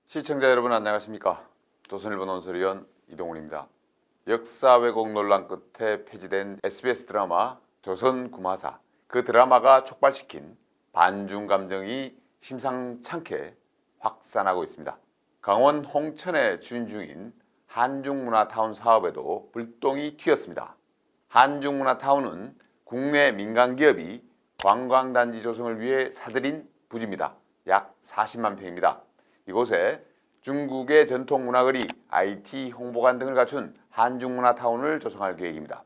시청자 여러분 안녕하십니까? 조선일보 논설위원 이동훈입니다. 역사 왜곡 논란 끝에 폐지된 SBS 드라마 조선구마사, 그 드라마가 촉발시킨 반중 감정이 심상찮게 확산하고 있습니다. 강원 홍천에 추진 중인 한중문화타운 사업에도 불똥이 튀었습니다. 한중문화타운은 국내 민간기업이 관광단지 조성을 위해 사들인 부지입니다. 약 40만 평입니다. 이곳에 중국의 전통문화거리, IT 홍보관 등을 갖춘 한중문화타운을 조성할 계획입니다.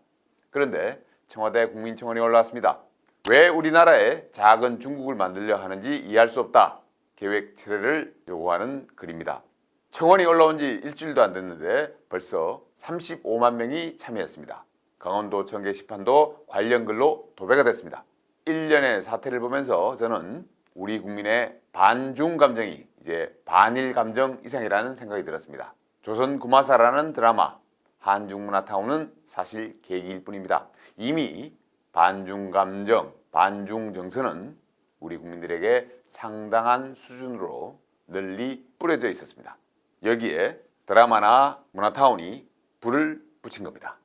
그런데 청와대 국민청원이 올라왔습니다. 왜 우리나라에 작은 중국을 만들려 하는지 이해할 수 없다. 계획 철회를 요구하는 글입니다. 청원이 올라온 지 일주일도 안 됐는데 벌써 35만 명이 참여했습니다. 강원도청 게시판도 관련 글로 도배가 됐습니다. 1년의 사태를 보면서 저는 우리 국민의 반중 감정이 이제 반일 감정 이상이라는 생각이 들었습니다. 조선구마사라는 드라마, 한중문화타운은 사실 계기일 뿐입니다. 이미 반중 감정, 반중 정서는 우리 국민들에게 상당한 수준으로 널리 뿌려져 있었습니다. 여기에 드라마나 문화타운이 불을 붙인 겁니다.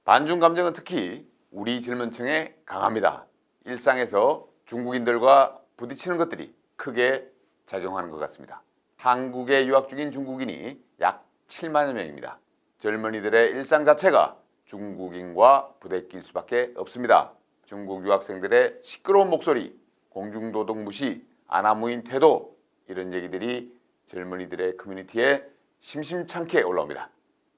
반중 감정은 특히 우리 젊은 층에 강합니다. 일상에서 중국인들과 부딪히는 것들이 크게 작용하는 것 같습니다. 한국에 유학 중인 중국인이 약 7만여 명입니다. 젊은이들의 일상 자체가 중국인과 부대낄 수밖에 없습니다. 중국 유학생들의 시끄러운 목소리, 공중도덕 무시, 아나무인 태도, 이런 얘기들이 젊은이들의 커뮤니티에 심심찮게 올라옵니다.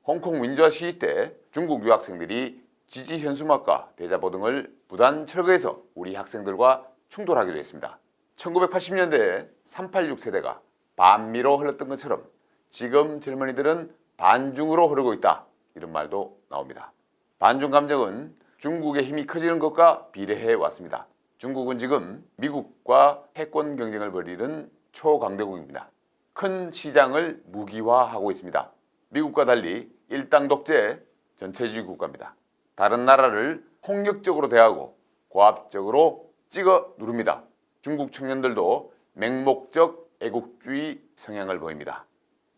홍콩 윈저 시위 때 중국 유학생들이 지지 현수막과 대자보 등을 무단 철거해서 우리 학생들과 충돌하기도 했습니다. 1980년대에 386 세대가 반미로 흘렀던 것처럼 지금 젊은이들은 반중으로 흐르고 있다, 이런 말도 나옵니다. 반중 감정은 중국의 힘이 커지는 것과 비례해 왔습니다. 중국은 지금 미국과 패권 경쟁을 벌이는 초강대국입니다. 큰 시장을 무기화하고 있습니다. 미국과 달리 일당 독재 전체주의 국가입니다. 다른 나라를 폭력적으로 대하고 고압적으로 찍어 누릅니다. 중국 청년들도 맹목적 애국주의 성향을 보입니다.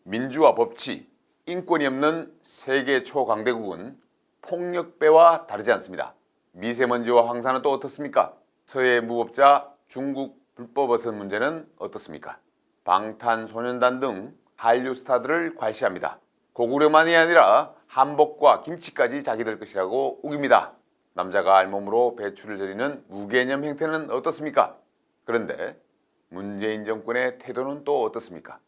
민주화 법치, 인권이 없는 세계 초강대국은 폭력배와 다르지 않습니다. 미세먼지와 황사는 또 어떻습니까? 서해 무법자 중국 불법 어선 문제는 어떻습니까? 방탄소년단 등 한류 스타들을 괄시합니다. 고구려만이 아니라 한복과 김치까지 자기들 것이라고 우깁니다. 남자가 알몸으로 배출을 저리는 무개념 행태는 어떻습니까? 그런데 문재인 정권의 태도는 또 어떻습니까?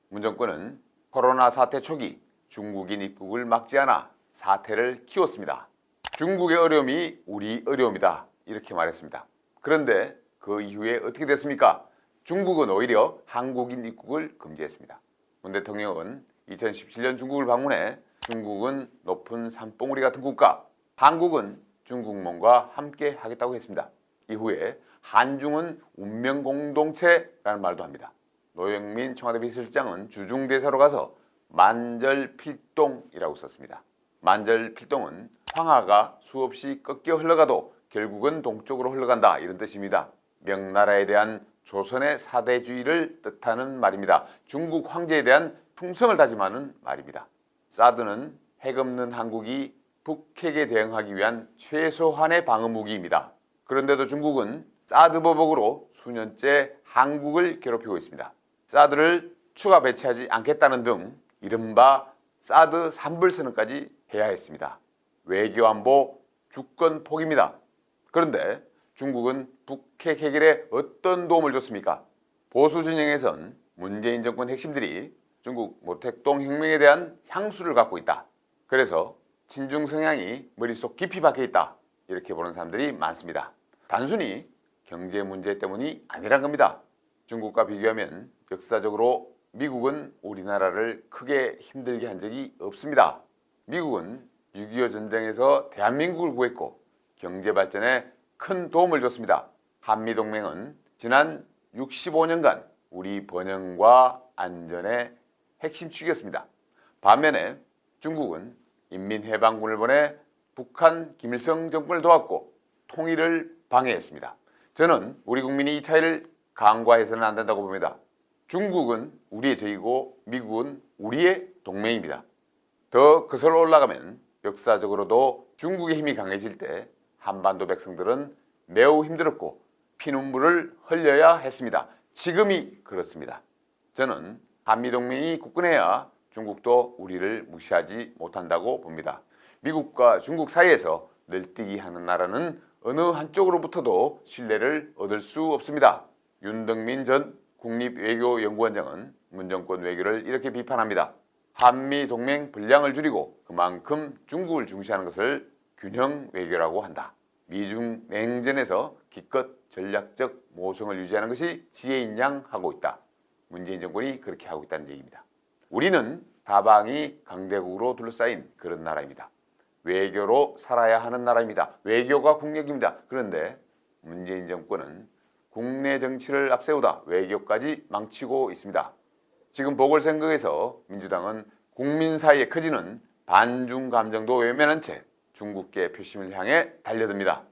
문 정권은 코로나 사태 초기 중국인 입국을 막지 않아 사태를 키웠습니다. 중국의 어려움이 우리 어려움이다, 이렇게 말했습니다. 그런데 그 이후에 어떻게 됐습니까? 중국은 오히려 한국인 입국을 금지했습니다. 문 대통령은 2017년 중국을 방문해 중국은 높은 산봉우리 같은 국가, 한국은 중국몽과 함께 하겠다고 했습니다. 이후에 한중은 운명 공동체라는 말도 합니다. 노영민 청와대 비서실장은 주중대사로 가서 만절필동이라고 썼습니다. 만절필동은 황하가 수없이 꺾여 흘러가도 결국은 동쪽으로 흘러간다, 이런 뜻입니다. 명나라에 대한 조선의 사대주의를 뜻하는 말입니다. 중국 황제에 대한 충성을 다짐하는 말입니다. 사드는 핵 없는 한국이 북핵에 대응하기 위한 최소한의 방어 무기입니다. 그런데도 중국은 사드 보복으로 수년째 한국을 괴롭히고 있습니다. 사드를 추가 배치하지 않겠다는 등 이른바 사드 산불선언까지 해야 했습니다. 외교안보 주권 포기입니다. 그런데 중국은 북핵 해결에 어떤 도움을 줬습니까? 보수 진영에선 문재인 정권 핵심들이 중국 모택동 혁명에 대한 향수를 갖고 있다. 그래서 친중 성향이 머릿속 깊이 박혀 있다, 이렇게 보는 사람들이 많습니다. 단순히 경제 문제 때문이 아니란 겁니다. 중국과 비교하면 역사적으로 미국은 우리나라를 크게 힘들게 한 적이 없습니다. 미국은 6.25 전쟁에서 대한민국을 구했고 경제 발전에 큰 도움을 줬습니다. 한미동맹은 지난 65년간 우리 번영과 안전의 핵심 축이었습니다. 반면에 중국은 인민해방군을 보내 북한 김일성 정권을 도왔고 통일을 방해했습니다. 저는 우리 국민이 이 차이를 간과해서는 안 된다고 봅니다. 중국은 우리의 적이고 미국은 우리의 동맹입니다. 더 거슬러 올라가면 역사적으로도 중국의 힘이 강해질 때 한반도 백성들은 매우 힘들었고 피눈물을 흘려야 했습니다. 지금이 그렇습니다. 저는 한미동맹이 굳건해야 중국도 우리를 무시하지 못한다고 봅니다. 미국과 중국 사이에서 널뛰기 하는 나라는 어느 한쪽으로부터도 신뢰를 얻을 수 없습니다. 윤덕민 전 국립외교연구원장은 문정권 외교를 이렇게 비판합니다. 한미동맹 분량을 줄이고 그만큼 중국을 중시하는 것을 균형 외교라고 한다. 미중 냉전에서 기껏 전략적 모성을 유지하는 것이 지혜인 양 하고 있다. 문재인 정권이 그렇게 하고 있다는 얘기입니다. 우리는 다방이 강대국으로 둘러싸인 그런 나라입니다. 외교로 살아야 하는 나라입니다. 외교가 국력입니다. 그런데 문재인 정권은 국내 정치를 앞세우다 외교까지 망치고 있습니다. 지금 보궐선거에서 민주당은 국민 사이에 커지는 반중 감정도 외면한 채 중국계 표심을 향해 달려듭니다.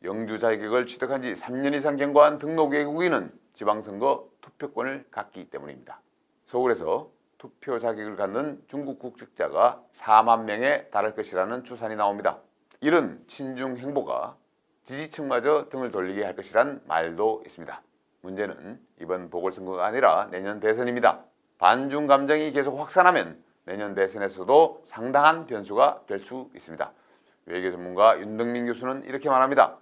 영주 자격을 취득한 지 3년 이상 경과한 등록 외국인은 지방선거 투표권을 갖기 때문입니다. 서울에서 투표 자격을 갖는 중국 국적자가 4만 명에 달할 것이라는 추산이 나옵니다. 이런 친중 행보가 지지층마저 등을 돌리게 할 것이란 말도 있습니다. 문제는 이번 보궐선거가 아니라 내년 대선입니다. 반중 감정이 계속 확산하면 내년 대선에서도 상당한 변수가 될 수 있습니다. 외교 전문가 윤덕민 교수는 이렇게 말합니다.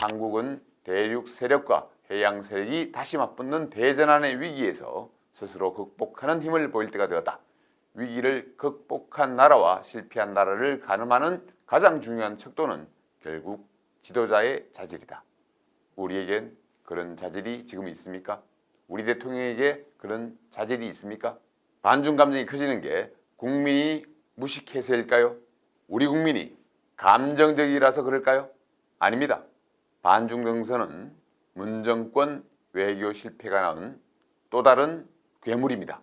한국은 대륙 세력과 해양 세력이 다시 맞붙는 대전환의 위기에서 스스로 극복하는 힘을 보일 때가 되었다. 위기를 극복한 나라와 실패한 나라를 가늠하는 가장 중요한 척도는 결국 지도자의 자질이다. 우리에겐 그런 자질이 지금 있습니까? 우리 대통령에게 그런 자질이 있습니까? 반중 감정이 커지는 게 국민이 무식해서일까요? 우리 국민이 감정적이라서 그럴까요? 아닙니다. 반중 정서는 문정권 외교 실패가 낳은 또 다른 괴물입니다.